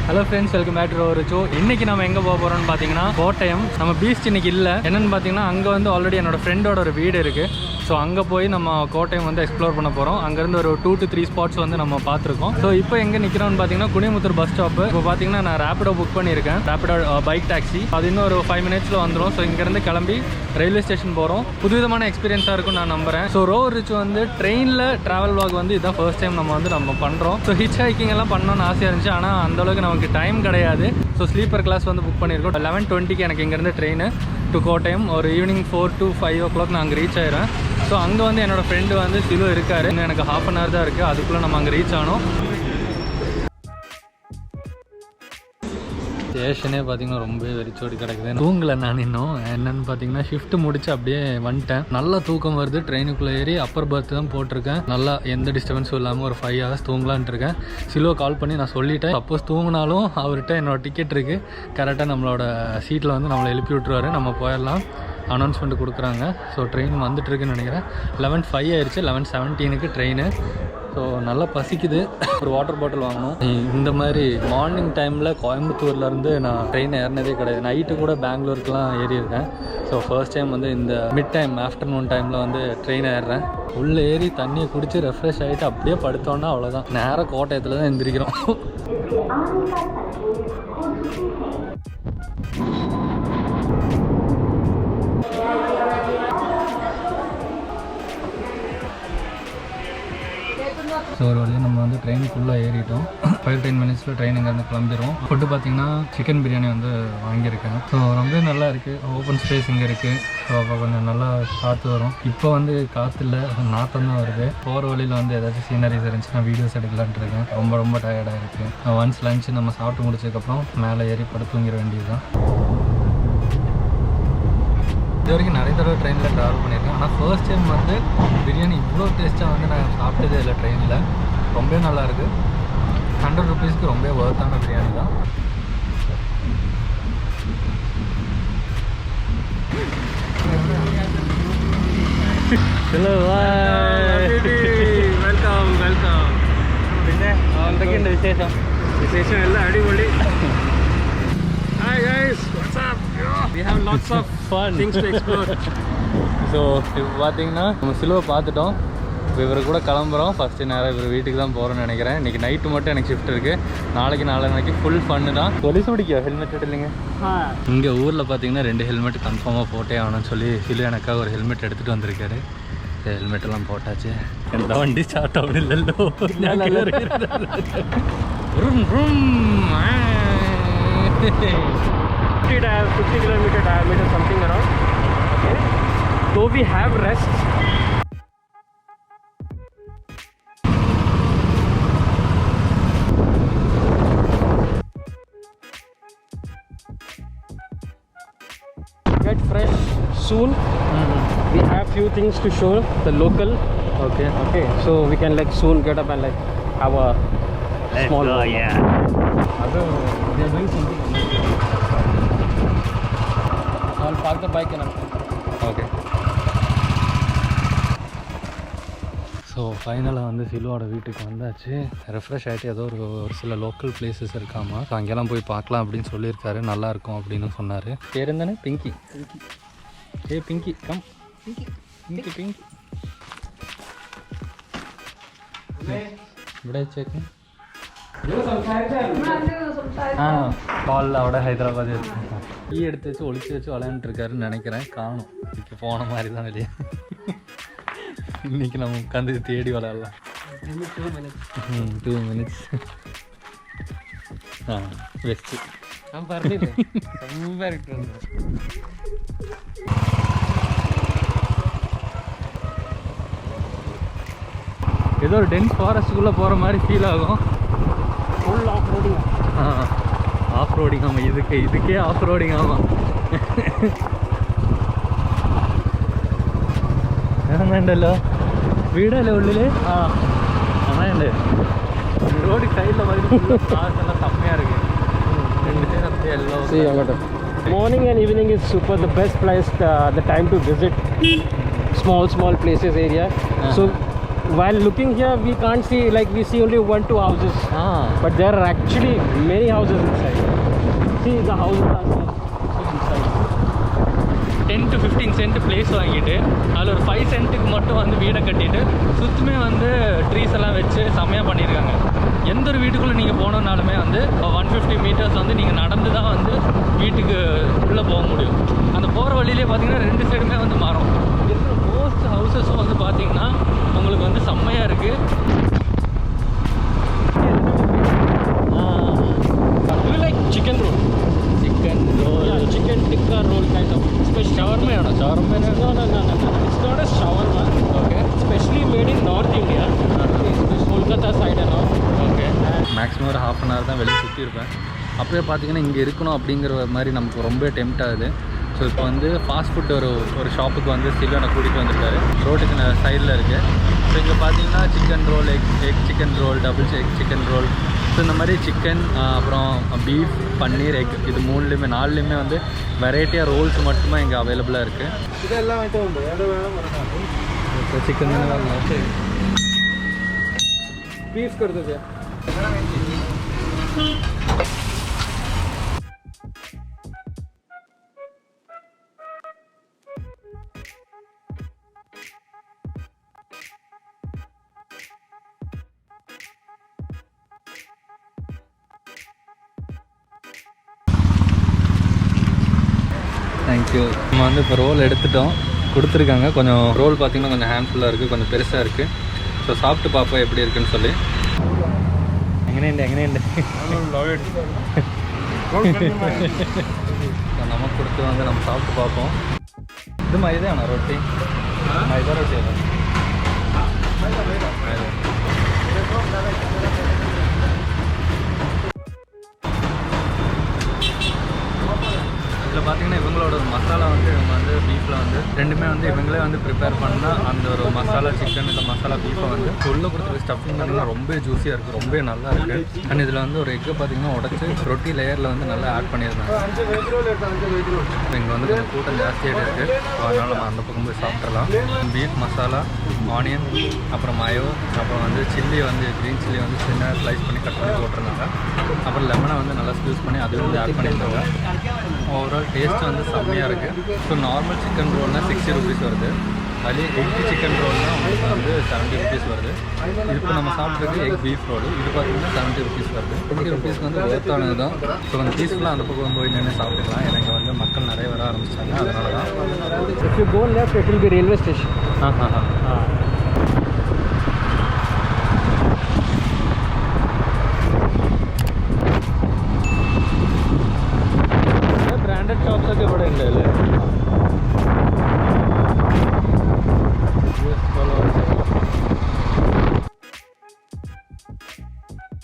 Hello friends, welcome back to Rover Richu. இன்னைக்கு நாம எங்க போக போறோம்னு பாத்தீங்கன்னா கோட்டயம். நம்ம பீச் இன்னைக்கு இல்ல. என்னன்னு பாத்தீங்கன்னா அங்க வந்து ஆல்ரெடி என்னோட ஃப்ரெண்டோட ஒரு வீடு இருக்கு. ஸோ அங்கே போய் நம்ம கோட்டயம் வந்து எக்ஸ்ப்ளோர் பண்ண போகிறோம். அங்கேருந்து ஒரு 2 to 3 ஸ்பாட்ஸ் வந்து நம்ம பார்த்துருக்கோம். ஸோ இப்போ எங்கே நிற்கிறோம்னு பார்த்தீங்கன்னா குனிமுத்தூர் பஸ் ஸ்டாப்பு. இப்போ பார்த்தீங்கன்னா நான் ரேப்பிடோ புக் பண்ணியிருக்கேன், ரேப்பிடோ பைக் டாக்ஸி. அது இன்னும் ஒரு 5 minutesல வந்துடும். ஸோ இங்கேருந்து கிளம்பி ரயில்வே ஸ்டேஷன் போகிறோம். புதுவிதமான எக்ஸ்பீரியன்ஸாக இருக்கும் நான் நம்புகிறேன். ஸோ ரோவர் ரிச் வந்து ட்ரெயினில் ட்ராவல் வாக் வந்து இதுதான் ஃபர்ஸ்ட் டைம் நம்ம பண்ணுறோம். ஸோ ஹிச் ஹைக்கிங் எல்லாம் பண்ணணும்னு ஆசையாக இருந்துச்சு, ஆனால் அந்தளவுக்கு நமக்கு டைம் கிடையாது. ஸோ ஸ்லீப்பர் கிளாஸ் வந்து புக் பண்ணியிருக்கோம். 11:20க்கு எனக்கு இங்கேருந்து ட்ரெயின் டு கோட்டயம். ஒரு ஈவினிங் 4 to 5 o'clock நான் அங்கே ரீச் ஆயிடுவேன். ஸோ அங்கே வந்து என்னோடய ஃப்ரெண்டு வந்து சிலு இருக்கார். இன்னும் எனக்கு ½ an hour தான் இருக்குது, அதுக்குள்ளே நம்ம அங்கே ரீச் ஆனோம். ஸ்டேஷனே பார்த்தீங்கன்னா ரொம்ப வெறிச்சோடி கிடக்குது. தூங்கலை நான் இன்னும். என்னென்னு பார்த்தீங்கன்னா ஷிஃப்ட் முடிச்சு அப்படியே வந்துட்டேன். நல்லா தூக்கம் வருது. ட்ரெயினுக்குள்ளே ஏறி அப்பர் பர்த் தான் போட்டிருக்கேன். நல்லா எந்த டிஸ்டர்பன்ஸும் இல்லாமல் ஒரு 5 hours தூங்கலான்ட்டு இருக்கேன். சிலுவை கால் பண்ணி நான் சொல்லிட்டேன், சப்போஸ் தூங்கினாலும் அவர்கிட்ட என்னோடய டிக்கெட் இருக்குது, கரெக்டாக நம்மளோட சீட்டில் வந்து நம்மளை எழுப்பி விட்ருவாரு, நம்ம போயிடலாம். அனௌன்ஸ்மெண்ட் கொடுக்குறாங்க. ஸோ ட்ரெயின் வந்துட்டுருக்குன்னு நினைக்கிறேன். 11:05 ஆயிடுச்சு. 11:17க்கு ட்ரெயின். ஸோ நல்லா பசிக்குது. ஒரு வாட்டர் பாட்டில் வாங்கணும். இந்த மாதிரி மார்னிங் டைமில் கோயம்புத்தூர்லேருந்து நான் ட்ரெயின் ஏறினதே கிடையாது. நைட்டு கூட பெங்களூருக்குலாம் ஏறியிருக்கேன். ஸோ ஃபர்ஸ்ட் டைம் வந்து இந்த மிட் டைம் ஆஃப்டர்நூன் டைமில் வந்து ட்ரெயின் ஏறுறேன். உள்ளே ஏறி தண்ணியை குடித்து ரெஃப்ரெஷ் ஆகிட்டு அப்படியே படுத்தோன்னா அவ்வளோதான். நேராக கோட்டயத்தில் தான் எந்திரிக்கிறோம். ஸோ ஒரு வழியாக நம்ம வந்து ட்ரெயினுக்குள்ளே ஏறிட்டோம். 5-10 minutesல ட்ரெயின் இங்கேருந்து கிளம்பிடுவோம். ஃபுட்டு பார்த்தீங்கன்னா சிக்கன் பிரியாணி வந்து வாங்கியிருக்கேன். ஸோ ரொம்ப நல்லா இருக்குது. ஓப்பன் ஸ்பேஸ் இங்கே இருக்குது. ஸோ அப்போ கொஞ்சம் நல்லா காற்று வரும். இப்போ வந்து காற்று இல்லை, நாற்றம் தான் வருது. போகிற வழியில் வந்து ஏதாச்சும் சீனரிஸ் இருந்துச்சுன்னா வீடியோஸ் எடுக்கலான்ட்டு இருக்கேன். ரொம்ப டயர்டாக இருக்குது. ஒன்ஸ் லஞ்சு நம்ம சாப்பிட்டு முடிச்சதுக்கப்புறம் மேலே ஏறி படுத்து தூங்கிட வேண்டியது தான். இது வரைக்கும் நிறைய தடவை ட்ரெயினில் ட்ராவல் பண்ணியிருக்கேன், ஆனால் ஃபர்ஸ்ட் டைம் வந்து பிரியாணி இவ்வளோ டேஸ்ட்டாக வந்து நான் சாப்பிட்டதே இல்லை ட்ரெயினில். ரொம்ப நல்லாயிருக்கு. 100 rupeesக்கு ரொம்ப ஒர்த்தான பிரியாணி தான். Hello, welcome. പിന്നെ എന്തൊക്കെയുണ്ട് വിശേഷം? എല്ലാം അടിപൊളി. Hi guys, what's up? We have lots of fun things to explore. So இப்போ பார்த்தீங்கன்னா நம்ம சிலுவை பார்த்துட்டோம். இப்போ இவரை கூட கிளம்புறோம். ஃபஸ்ட்டு நேரம் இவர் வீட்டுக்கு தான் போகிறோன்னு நினைக்கிறேன். இன்றைக்கி நைட்டு மட்டும் எனக்கு ஷிஃப்ட் இருக்குது. நாளைக்கு ஃபுல் ஃபன்னு தான். போலீஸ் பிடிக்கோ ஹெல்மெட் இல்லைங்க. இங்கே ஊரில் பார்த்தீங்கன்னா 2 ஹெல்மெட் கன்ஃபார்மாக போட்டே ஆகணும்னு சொல்லி சிலு எனக்காக ஒரு ஹெல்மெட் எடுத்துகிட்டு வந்திருக்காரு. ஹெல்மெட்டெல்லாம் போட்டாச்சு. எந்த வண்டி ஸ்டார்ட் ஆகும் இல்லைல்லோ. It has 50 kilometer diameter, something around. Okay. So we have rests. Get fresh soon. We have few things to show the local. Okay. So we can like soon get up and like have a small. Yeah. They are doing something. I'll park the bike and okay. So ஃபைனலாக வந்து சிலுவோட வீட்டுக்கு வந்தாச்சு. Refresh ஆகிட்டு ஏதோ ஒரு சில local places இருக்காமா. So அங்கெல்லாம் போய் பார்க்கலாம் அப்படின்னு சொல்லியிருக்காரு. நல்லாயிருக்கும் அப்படின்னு சொன்னார். பேர் இருந்தானே பிங்கி. பிங்கி கம். பிங்கி ഇവിടെ ചേക്ക് காலில் அவட ஹைதராபாத் டீ எடுத்து வச்சு ஒழிச்சு வச்சு விளையாண்டுருக்காருன்னு நினைக்கிறேன். காணும் இப்போ போன மாதிரி தான் வெளியே. இன்றைக்கி நம்ம உட்காந்து தேடி விளையாடலாம். 2 minutes. பெஸ்ட்டு. ரொம்ப இருக்கு. ஏதோ ஒரு டென்ஸ் ஃபாரஸ்ட்டுக்குள்ளே போகிற மாதிரி ஃபீல் ஆகும். Full of roading. Of roading. ஆமாம், இதுக்கே ஆஃப் ரோடிங். ஆமாம். വേണ്ടല്ലോ വീടല്ലേ ഉള്ളില്. അമ്മയുണ്ട് റോഡ് സൈഡിലെ കാശെല്ലാം സെമ്മയാ இருக்கு. Morning and evening is super the best place, the time to visit small places area. So while looking here, we can't see, like we see only 1-2 houses. But there are actually many houses inside. See, the houses are inside. 10 to 15 cent place வாங்கிட்டு அதில் ஒரு 5 சென்ட்டுக்கு மட்டும் வந்து வீடை கட்டிட்டு சுற்றுமே வந்து trees எல்லாம் வச்சு செம்மையாக பண்ணியிருக்காங்க. எந்த ஒரு வீட்டுக்குள்ளே நீங்கள் போனோம்னாலுமே வந்து 150 மீட்டர்ஸ் வந்து நீங்கள் நடந்து தான் வந்து வீட்டுக்கு உள்ளே போக முடியும். அந்த போகிற வழியிலே பார்த்தீங்கன்னா 2 சைடுமே வந்து மரம். இருக்கிற மோஸ்ட் ஹவுசஸும் வந்து பார்த்தீங்கன்னா உங்களுக்கு வந்து செம்மையாக இருக்குது. Chicken roll. Yeah, chicken tikka roll kind of. Shawarma or shawarma? No. It's not a shawarma. Okay. Specially made in North India. Kolkata side and all. Okay. Maximum ஒரு ½ அன் ஹவர் தான் வெளியே சுற்றிருப்பேன். அப்போயே பார்த்தீங்கன்னா இங்கே இருக்கணும் அப்படிங்கிற மாதிரி நமக்கு ரொம்ப டெம்ட் ஆகுது. ஸோ இப்போ வந்து ஃபாஸ்ட் ஃபுட் ஒரு ஷாப்புக்கு வந்து சில்வனை கூட்டிகிட்டு வந்திருக்காரு. ரோட்டுக்கு சைடில் இருக்குது. ஸோ இங்கே பார்த்தீங்கன்னா chicken roll, egg chicken roll, double egg chicken roll, so இந்த மாதிரி சிக்கன், அப்புறம் பீஃப், பன்னீர், எக், இது 3லேயுமே 4லேயுமே வந்து வெரைட்டியாக ரோல்ஸ் மட்டுமே இங்கே அவைலபிளாக இருக்குது. இதெல்லாம் சிக்கன் பீஃப் கொடுத்தது. தேங்க்யூ. நம்ம வந்து இப்போ ரோல் எடுத்துட்டோம், கொடுத்துருக்காங்க. கொஞ்சம் ரோல் பார்த்திங்கன்னா கொஞ்சம் ஹேண்ட்ஃபுல்லாக இருக்குது, கொஞ்சம் பெருசாக இருக்குது. ஸோ சாப்பிட்டு பார்ப்போம் எப்படி இருக்குன்னு சொல்லி. எங்கேயுண்டு நமக்கு கொடுத்து வந்து நம்ம சாப்பிட்டு பார்ப்போம். இது மைதானா ரொட்டி? மைதா ரொட்டி இதில் பார்த்தீங்கன்னா இவங்களோட ஒரு மசாலா வந்து இவங்க வந்து பீஃபில் வந்து ரெண்டுமே வந்து இவங்களே வந்து ப்ரிப்பேர் பண்ணால் அந்த ஒரு மசாலா சிக்கன் இல்லை மசாலா பீஃபை வந்து உள்ளே கொடுத்துருக்க ஸ்டஃபிங் பார்த்தீங்கன்னா ரொம்ப ஜூஸியாக இருக்குது, ரொம்ப நல்லா இருக்குது. அண்ட் இதில் வந்து ஒரு எக்கு பார்த்தீங்கன்னா உடச்சி ரொட்டி லேயரில் வந்து நல்லா ஆட் பண்ணியிருந்தாங்க. இங்கே வந்து கொஞ்சம் கூட்டம் ஜாஸ்தியாக இருக்குது, அதனால் நம்ம அந்த பக்கம் போய் சாப்பிட்றலாம். பீஃப் மசாலா, ஆனியன், அப்புறம் மயோ, அப்புறம் வந்து சில்லி வந்து க்ரீன் சில்லி வந்து சின்ன ஸ்லைஸ் பண்ணி கட் பண்ணி போட்டிருந்தாங்க. அப்புறம் லெமனை வந்து நல்லா ஸ்க்யூஸ் பண்ணி அதில் வந்து ஆட் பண்ணியிருந்தாங்க. ஓவரால் டேஸ்ட்டு வந்து செம்மையாக இருக்குது. ஸோ நார்மல் சிக்கன் ரோல்னால் 60 ருபீஸ் வருது. அதுலேயே எக் சிக்கன் ரோல்னால் உங்களுக்கு வந்து 70 ருபீஸ் வருது. இப்போ நம்ம சாப்பிட்றது எக் பீஃப் ரோல், இது பார்த்தீங்கன்னா 70 ருபீஸ் வருது. 20 ருபீஸ்க்கு வந்து ஒர்த்தானது தான். ஸோ அந்த பீஸ்லாம் அந்த பக்கம் போய் நின்று சாப்பிட்டுக்கலாம். எனக்கு வந்து மக்கள் நிறைய வர ஆரம்பிச்சிட்டாங்க, அதனால தான். If you go left, it will be railway station. Branded shops के बड़े इंडल है.